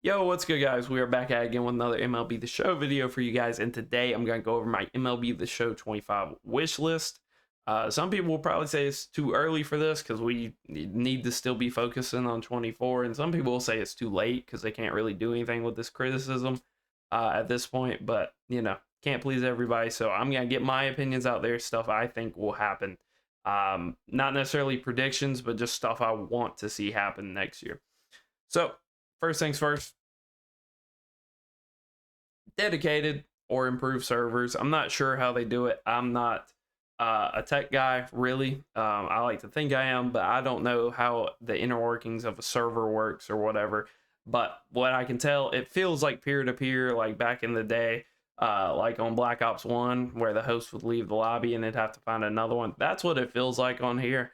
Yo, what's good, guys? We are back at it again with another MLB The Show video for you guys, and today I'm going to go over my MLB The Show 25 wish list. Some people will probably say it's too early for this because we need to still be focusing on 24, and some people will say it's too late because they can't really do anything with this criticism at this point, but, you know, can't please everybody, so I'm going to get my opinions out there, stuff I think will happen. Not necessarily predictions, but just stuff I want to see happen next year. So, first things first, dedicated or improved servers. I'm not sure how they do it. I'm not a tech guy, really. I like to think I am, but I don't know how the inner workings of a server works or whatever. But what I can tell, it feels like peer-to-peer, like back in the day, like on Black Ops 1, where the host would leave the lobby and they'd have to find another one. That's what it feels like on here.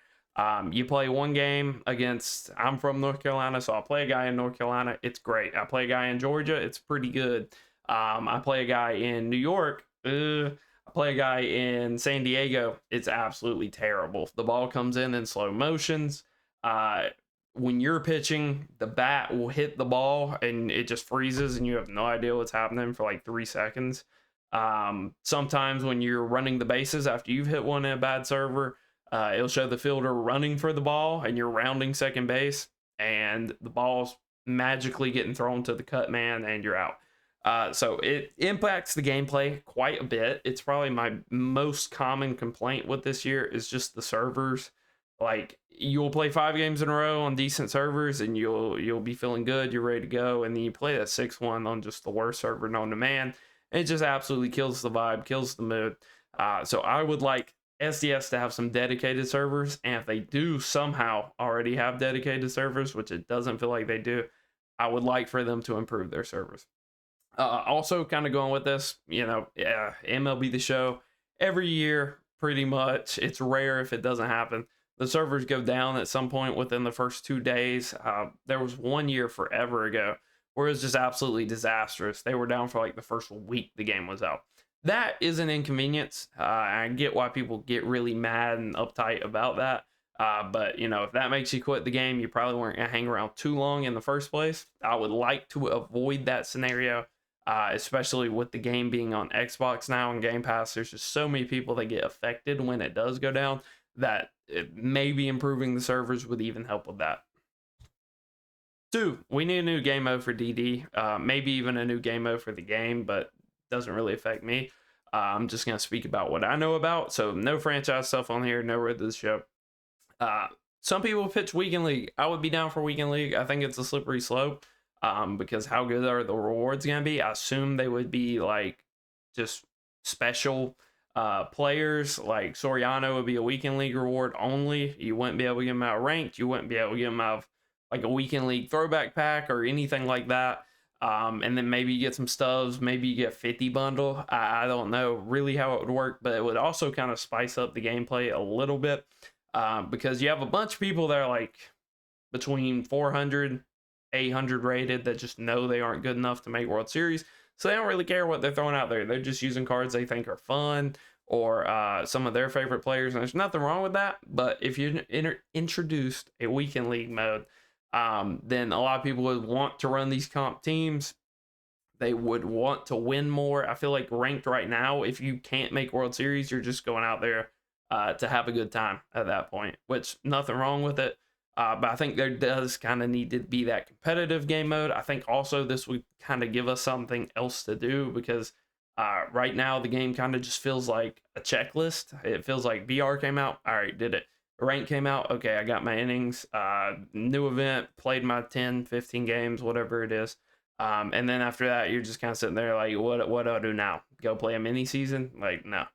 You play one game against, I'm from North Carolina, so I'll play a guy in North Carolina. It's great. I play a guy in Georgia. It's pretty good. I play a guy in New York. I play a guy in San Diego. It's absolutely terrible. The ball comes in slow motions. When you're pitching, the bat will hit the ball and it just freezes and you have no idea what's happening for like 3 seconds. Sometimes when you're running the bases after you've hit one in a bad server, it'll show the fielder running for the ball and you're rounding second base and the ball's magically getting thrown to the cut man and you're out. So it impacts the gameplay quite a bit. It's probably my most common complaint with this year is just the servers. Like, you'll play 5 games in a row on decent servers and you'll be feeling good, you're ready to go, and then you play that 6-1 on just the worst server known to man, and it just absolutely kills the vibe, kills the mood. So I would like SDS to have some dedicated servers, and if they do somehow already have dedicated servers, which it doesn't feel like they do, I would like for them to improve their servers. Also, kind of going with this, you know, MLB The Show, every year, pretty much, it's rare if it doesn't happen. The servers go down at some point within the first 2 days. There was one year forever ago where it was just absolutely disastrous. They were down for like the first week the game was out. That is an inconvenience. I get why people get really mad and uptight about that. But, you know, if that makes you quit the game, you probably weren't going to hang around too long in the first place. I would like to avoid that scenario. Especially with the game being on Xbox now and Game Pass, there's just so many people that get affected when it does go down that maybe improving the servers would even help with that. 2, we need a new game mode for DD, maybe even a new game mode for the game, but doesn't really affect me. I'm just going to speak about what I know about, so no franchise stuff on here, no Road to the Show. Some people pitch Weekend League. I would be down for Weekend League. I think it's a slippery slope. Because how good are the rewards going to be? I assume they would be like just special players. Like Soriano would be a Weekend League reward only. You wouldn't be able to get them out ranked. You wouldn't be able to get them out of like a Weekend League throwback pack or anything like that. And then maybe you get some stubs. Maybe you get 50 bundle. I don't know really how it would work, but it would also kind of spice up the gameplay a little bit because you have a bunch of people that are like between 400 800 rated that just know they aren't good enough to make World Series, so they don't really care what they're throwing out there. They're just using cards they think are fun or some of their favorite players, and there's nothing wrong with that. But if you introduced a Weekend League mode, then a lot of people would want to run these comp teams. They would want to win more. I feel like ranked right now, if you can't make World Series, you're just going out there to have a good time at that point, which nothing wrong with it. But I think there does kind of need to be that competitive game mode. I think also this would kind of give us something else to do because right now the game kind of just feels like a checklist. It feels like BR came out. All right, did it. Rank came out. Okay, I got my innings. New event, played my 10, 15 games, whatever it is. And then after that, you're just kind of sitting there like, what do I do now? Go play a mini season? Like, no.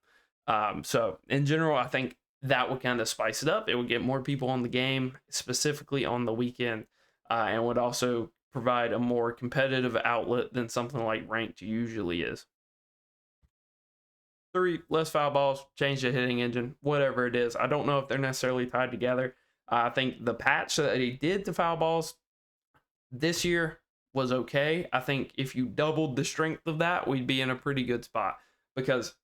So in general, I think that would kind of spice it up. It would get more people on the game, specifically on the weekend, and would also provide a more competitive outlet than something like ranked usually is. 3, less foul balls, change the hitting engine, whatever it is. I don't know if they're necessarily tied together. I think the patch that they did to foul balls this year was okay. I think if you doubled the strength of that, we'd be in a pretty good spot because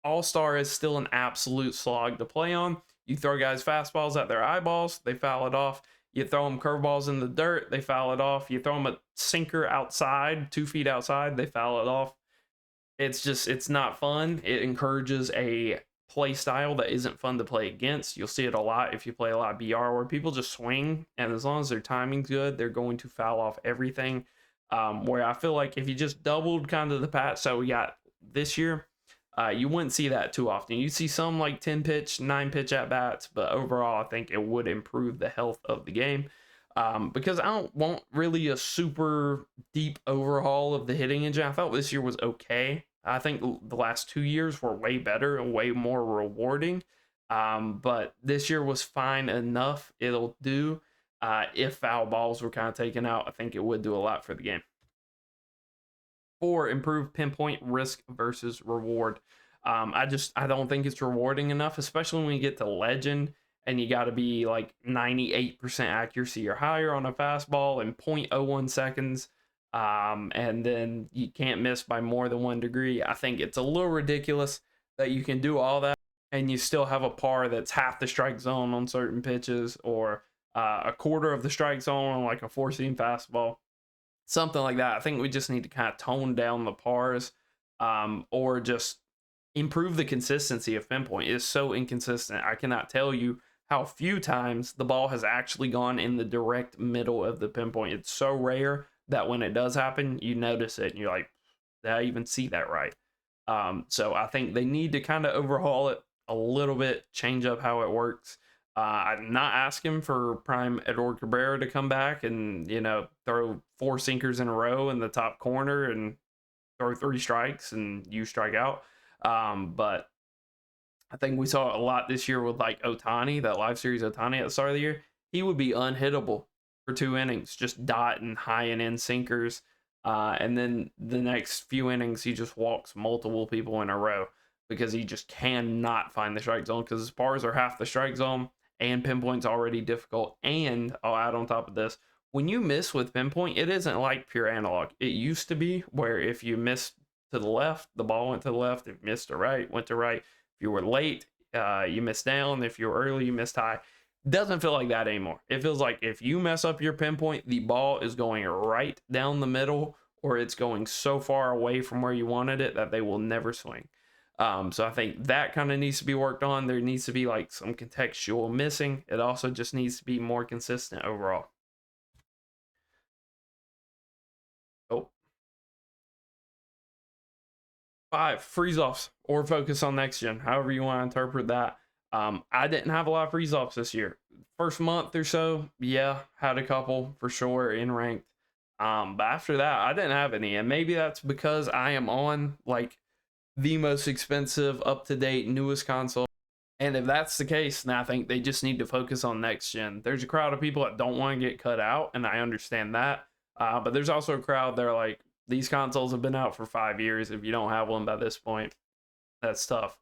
All-Star is still an absolute slog to play on. You throw guys fastballs at their eyeballs, they foul it off. You throw them curveballs in the dirt, they foul it off. You throw them a sinker outside, 2 feet outside, they foul it off. It's not fun. It encourages a play style that isn't fun to play against. You'll see it a lot if you play a lot of BR, where people just swing, and as long as their timing's good, they're going to foul off everything. Where I feel like if you just doubled kind of the patch that we got this year, you wouldn't see that too often. You'd see some like 10 pitch, 9 pitch at bats, but overall, I think it would improve the health of the game. Because I don't want really a super deep overhaul of the hitting engine. I thought this year was okay. I think the last 2 years were way better and way more rewarding. But this year was fine enough. It'll do. If foul balls were kind of taken out, I think it would do a lot for the game. 4, improve pinpoint risk versus reward. I don't think it's rewarding enough, especially when you get to legend and you got to be like 98% accuracy or higher on a fastball in 0.01 seconds. And then you can't miss by more than 1 degree. I think it's a little ridiculous that you can do all that and you still have a par that's half the strike zone on certain pitches, or a quarter of the strike zone on like a 4-seam fastball, something like that. I think we just need to kind of tone down the pars, or just improve the consistency of pinpoint. It's so inconsistent. I cannot tell you how few times the ball has actually gone in the direct middle of the pinpoint. It's so rare that when it does happen, you notice it and you're like, did I even see that right? So I think they need to kind of overhaul it a little bit, change up how it works. I'm not asking for prime Edward Cabrera to come back and, throw 4 sinkers in a row in the top corner and throw 3 strikes and you strike out. But I think we saw a lot this year with like Ohtani, that live series Ohtani at the start of the year. He would be unhittable for 2 innings, just dotting high and in sinkers. And then the next few innings, he just walks multiple people in a row because he just cannot find the strike zone, because his bars are half the strike zone and pinpoint's already difficult. And I'll add on top of this, when you miss with pinpoint, it isn't like pure analog. It used to be where if you missed to the left, the ball went to the left. If you missed to right, went to right. If you were late, you missed down. If you were early, you missed high. Doesn't feel like that anymore. It feels like if you mess up your pinpoint, the ball is going right down the middle, or it's going so far away from where you wanted it that they will never swing. So I think that kind of needs to be worked on. There needs to be like some contextual missing. It also just needs to be more consistent overall. Oh. 5, freeze offs or focus on next gen, however you want to interpret that. I didn't have a lot of freeze offs this year. First month or so, yeah, had a couple for sure in ranked. But after that, I didn't have any, and maybe that's because I am on like the most expensive, up-to-date, newest console. And if that's the case, then I think they just need to focus on next gen. There's a crowd of people that don't want to get cut out, and I understand that. But there's also a crowd that are like, these consoles have been out for 5 years. If you don't have one by this point, that's tough.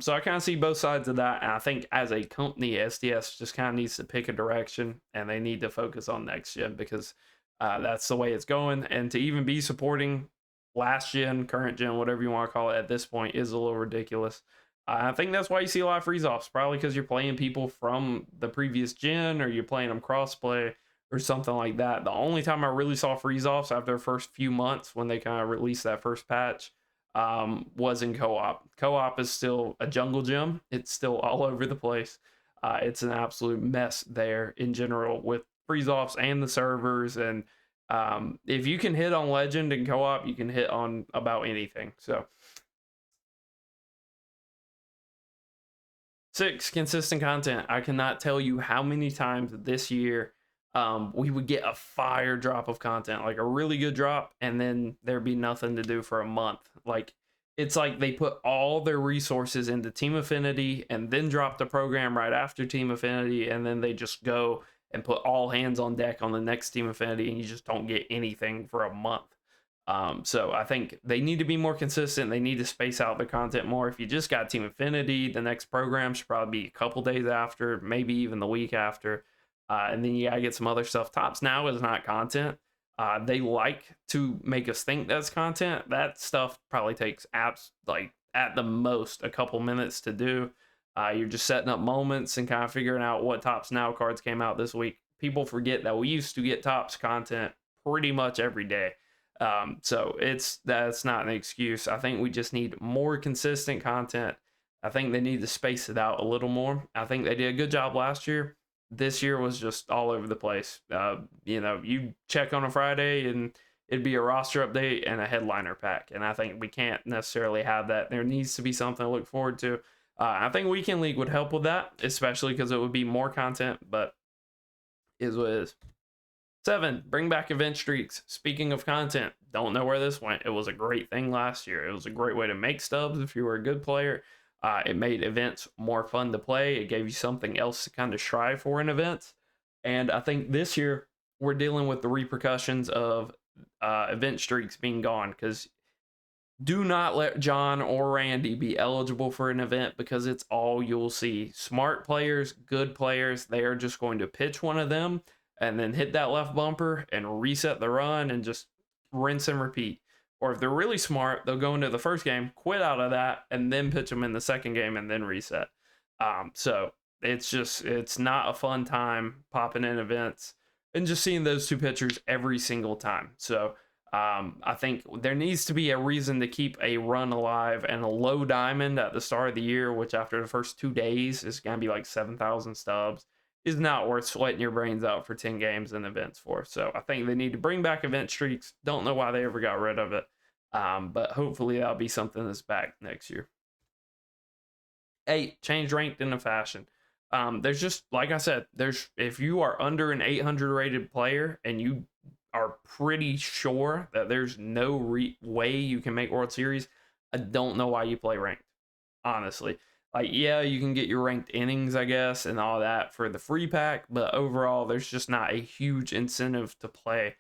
So I kind of see both sides of that. And I think as a company, SDS just kind of needs to pick a direction, and they need to focus on next gen, because that's the way it's going. And to even be supporting last gen, current gen, whatever you want to call it at this point, is a little ridiculous. I think that's why you see a lot of freeze offs, probably because you're playing people from the previous gen, or you're playing them crossplay or something like that. The only time I really saw freeze offs after the first few months, when they kind of released that first patch, was in co-op. Co-op is still a jungle gym. It's still all over the place. It's an absolute mess there in general with freeze offs and the servers. And if you can hit on legend and co-op, you can hit on about anything. So 6, consistent content. I cannot tell you how many times this year we would get a fire drop of content, like a really good drop, and then there'd be nothing to do for a month. Like, it's like they put all their resources into Team Affinity and then drop the program right after Team Affinity, and then they just go and put all hands on deck on the next Team Affinity, and you just don't get anything for a month. So I think they need to be more consistent. They need to space out the content more. If you just got Team Affinity, the next program should probably be a couple days after, maybe even the week after. And then you gotta get some other stuff. Tops Now is not content. They like to make us think that's content. That stuff probably takes apps, like at the most a couple minutes to do. You're just setting up moments and kind of figuring out what Tops Now cards came out this week. people forget that we used to get Topps content pretty much every day. So that's not an excuse. I think we just need more consistent content. I think they need to space it out a little more. I think they did a good job last year. This year was just all over the place. You check on a Friday and it'd be a roster update and a headliner pack. And I think we can't necessarily have that. There needs to be something to look forward to. I think Weekend League would help with that, especially because it would be more content, but is what it is. 7, bring back event streaks. Speaking of content, don't know where this went. It was a great thing last year. It was a great way to make stubs if you were a good player. It made events more fun to play. It gave you something else to kind of strive for in events. And I think this year we're dealing with the repercussions of event streaks being gone, because do not let John or Randy be eligible for an event, because it's all you'll see. Smart players, good players, they are just going to pitch one of them and then hit that left bumper and reset the run and just rinse and repeat. Or if they're really smart, they'll go into the first game, quit out of that, and then pitch them in the second game and then reset. So it's not a fun time popping in events and just seeing those two pitchers every single time. So I think there needs to be a reason to keep a run alive, and a low diamond at the start of the year, which after the first 2 days is going to be like 7,000 stubs, is not worth sweating your brains out for 10 games and events for. So I think they need to bring back event streaks. Don't know why they ever got rid of it. But hopefully that'll be something that's back next year. 8, change ranked into fashion. There's just, like I said, if you are under an 800 rated player and you are pretty sure that there's no way you can make World Series, I don't know why you play ranked, honestly. Like, yeah, you can get your ranked innings, I guess, and all that for the free pack, but overall, there's just not a huge incentive to play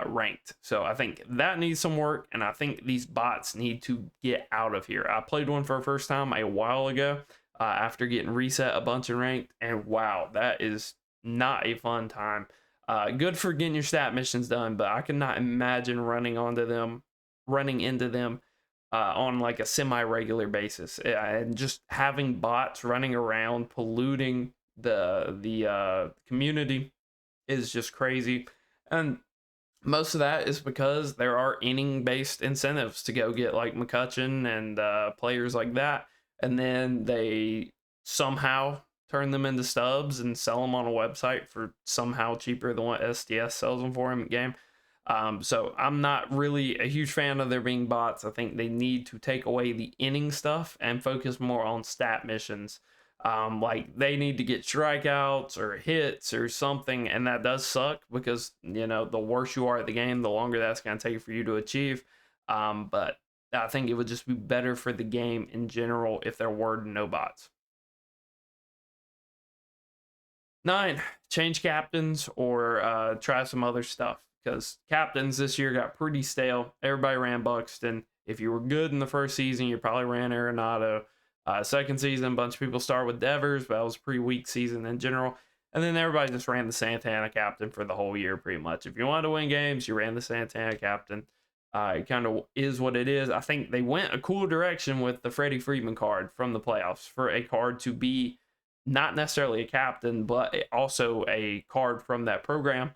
ranked. So I think that needs some work, and I think these bots need to get out of here. I played one for the first time a while ago after getting reset a bunch in ranked, and wow, that is not a fun time. Good for getting your stat missions done, but I cannot imagine running into them on like a semi-regular basis, and just having bots running around polluting the community is just crazy. And most of that is because there are inning-based incentives to go get like McCutcheon and players like that, and then they somehow turn them into stubs and sell them on a website for somehow cheaper than what SDS sells them for in game. So I'm not really a huge fan of there being bots. I think they need to take away the inning stuff and focus more on stat missions. Like they need to get strikeouts or hits or something, and that does suck because, the worse you are at the game, the longer that's going to take for you to achieve. But I think it would just be better for the game in general if there were no bots. 9, change captains or try some other stuff, because captains this year got pretty stale. Everybody ran Buxton. If you were good in the first season, you probably ran Arenado. Second season, a bunch of people start with Devers, but that was a pretty weak season in general. And then everybody just ran the Santana captain for the whole year, pretty much. If you wanted to win games, you ran the Santana captain. It kind of is what it is. I think they went a cool direction with the Freddie Freeman card from the playoffs, for a card to be not necessarily a captain, but also a card from that program.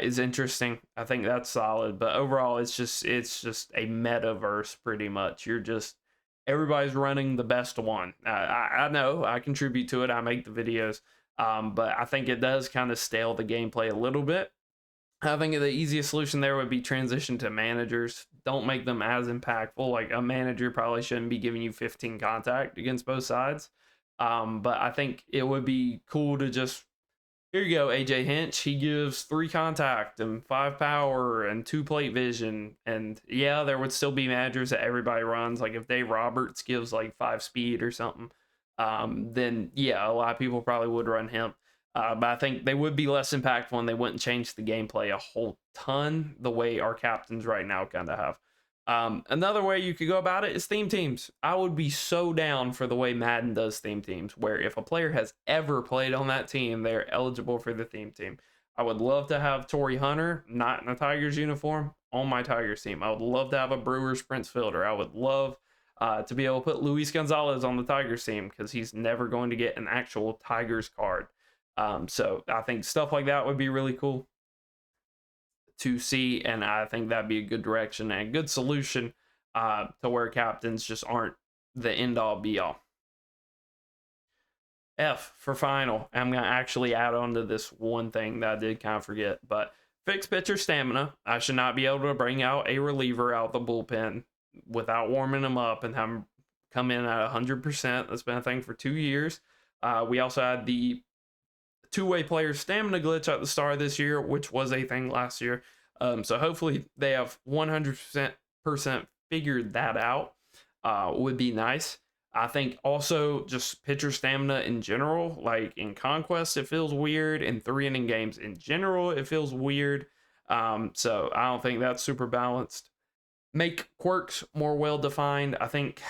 Is interesting. I think that's solid, but overall it's just a metaverse pretty much. Everybody's running the best one. I know I contribute to it. I make the videos, but I think it does kind of stale the gameplay a little bit. I think the easiest solution there would be transition to managers. Don't make them as impactful. Like a manager probably shouldn't be giving you 15 contact against both sides. But I think it would be cool to just, here you go, AJ Hinch. He gives 3 contact and 5 power and 2 plate vision. And yeah, there would still be managers that everybody runs. Like if Dave Roberts gives like 5 speed or something, then yeah, a lot of people probably would run him. But I think they would be less impactful, and they wouldn't change the gameplay a whole ton the way our captains right now kind of have. Another way you could go about it is theme teams. I would be so down for the way Madden does theme teams, where if a player has ever played on that team, they're eligible for the theme team. I would love to have Torrey Hunter, not in a Tigers uniform, on my Tigers team. I would love to have a Brewers Prince Fielder. I would love to be able to put Luis Gonzalez on the Tigers team, because he's never going to get an actual Tigers card. So I think stuff like that would be really cool to see, and I think that'd be a good direction and a good solution to where captains just aren't the end all be all. F for final. I'm going to actually add on to this one thing that I did kind of forget, but fix pitcher stamina. I should not be able to bring out a reliever out the bullpen without warming them up and have them come in at 100%. That's been a thing for 2 years. We also had the two-way player stamina glitch at the start of this year, which was a thing last year. So hopefully they have 100% figured that out. Would be nice. I think also just pitcher stamina in general, like in Conquest, it feels weird. In 3-inning games in general, it feels weird. So I don't think that's super balanced. Make quirks more well-defined. I think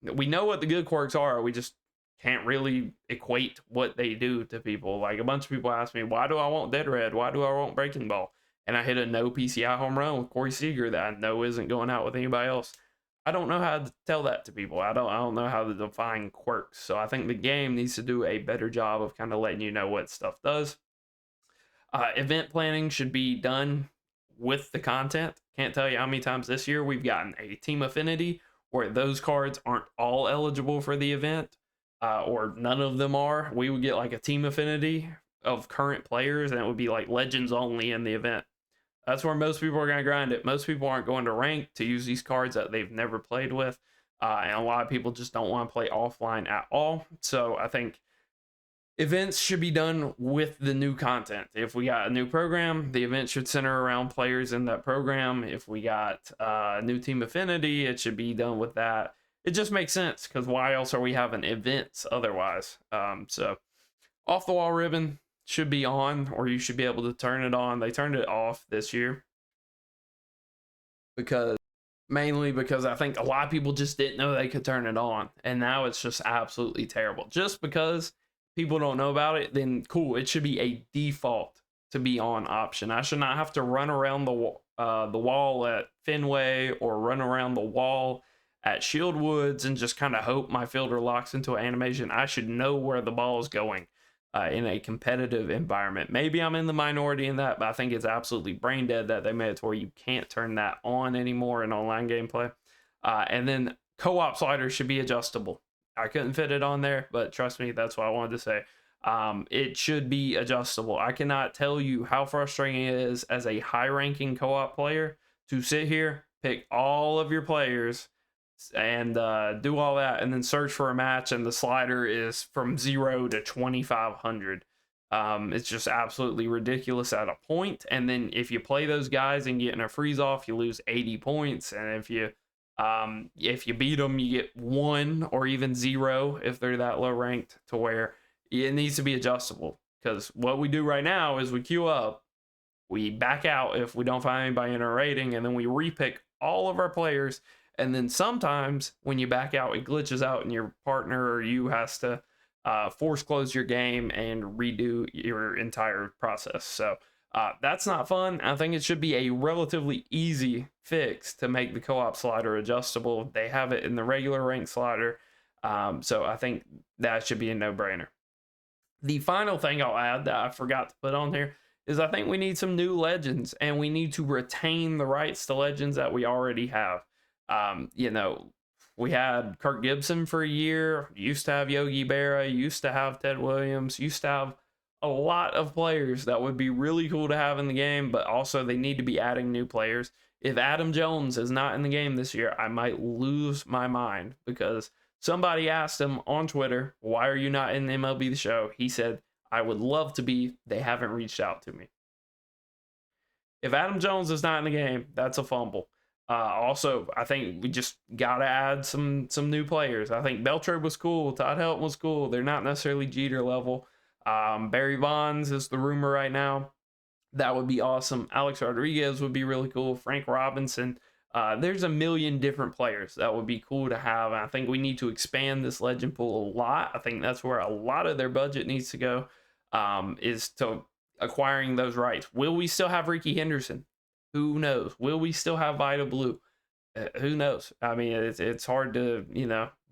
we know what the good quirks are. We just can't really equate what they do to people. Like a bunch of people ask me, why do I want Dead Red? Why do I want Breaking Ball? And I hit a no PCI home run with Corey Seager that I know isn't going out with anybody else. I don't know how to tell that to people. I don't know how to define quirks. So I think the game needs to do a better job of kind of letting you know what stuff does. Event planning should be done with the content. Can't tell you how many times this year we've gotten a team affinity where those cards aren't all eligible for the event, or none of them are. We would get like a team affinity of current players, and it would be like legends only in the event. That's where most people are going to grind it. Most people aren't going to rank to use these cards that they've never played with. And a lot of people just don't want to play offline at all. So I think events should be done with the new content. If we got a new program, the event should center around players in that program. If we got a new team affinity, it should be done with that. It just makes sense, because why else are we having events otherwise? So off the wall ribbon should be on, or you should be able to turn it on. They turned it off this year mainly because I think a lot of people just didn't know they could turn it on, and now it's just absolutely terrible. Just because people don't know about it, then cool, it should be a default to be on option. I should not have to run around the wall at Fenway or run around the wall at Shield Woods and just kind of hope my fielder locks into an animation. I should know where the ball is going in a competitive environment. Maybe I'm in the minority in that, but I think it's absolutely brain dead that they made it to where you can't turn that on anymore in online gameplay. And then co-op sliders should be adjustable. I couldn't fit it on there, but trust me, that's what I wanted to say. It should be adjustable. I cannot tell you how frustrating it is as a high-ranking co-op player to sit here, pick all of your players, and do all that, and then search for a match, and the slider is from 0 to 2,500. It's just absolutely ridiculous at a point. And then if you play those guys and get in a freeze off, you lose 80 points. And if you beat them, you get 1 or even 0 if they're that low ranked, to where it needs to be adjustable. Because what we do right now is we queue up, we back out if we don't find anybody in our rating, and then we repick all of our players. And then sometimes when you back out, it glitches out, and your partner or you has to force close your game and redo your entire process. So that's not fun. I think it should be a relatively easy fix to make the co-op slider adjustable. They have it in the regular rank slider. So I think that should be a no-brainer. The final thing I'll add that I forgot to put on here is I think we need some new legends, and we need to retain the rights to legends that we already have. We had Kirk Gibson for a year, used to have Yogi Berra, used to have Ted Williams, used to have a lot of players that would be really cool to have in the game, but also they need to be adding new players. If Adam Jones is not in the game this year, I might lose my mind, because somebody asked him on Twitter, why are you not in MLB The Show? He said, I would love to be, they haven't reached out to me. If Adam Jones is not in the game, that's a fumble. Also, I think we just got to add some new players. I think Beltran was cool. Todd Helton was cool. They're not necessarily Jeter level. Barry Bonds is the rumor right now. That would be awesome. Alex Rodriguez would be really cool. Frank Robinson. There's a million different players that would be cool to have. And I think we need to expand this legend pool a lot. I think that's where a lot of their budget needs to go, is to acquiring those rights. Will we still have Ricky Henderson? Who knows? Will we still have Vita Blue? Who knows? I mean, it's hard to,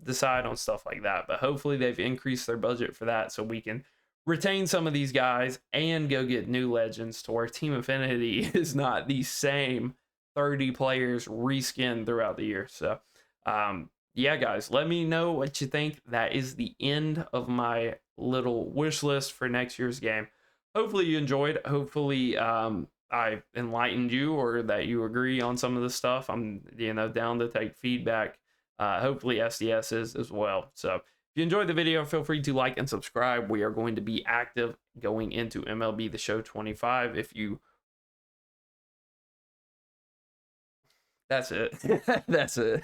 decide on stuff like that. But hopefully they've increased their budget for that, so we can retain some of these guys and go get new legends to where Team Infinity is not the same 30 players reskinned throughout the year. So, yeah, guys, let me know what you think. That is the end of my little wish list for next year's game. Hopefully you enjoyed. Hopefully I enlightened you, or that you agree on some of the stuff. I'm down to take feedback. Hopefully SDS is as well. So if you enjoyed the video, feel free to like and subscribe. We are going to be active going into MLB The Show 25. That's it. That's it.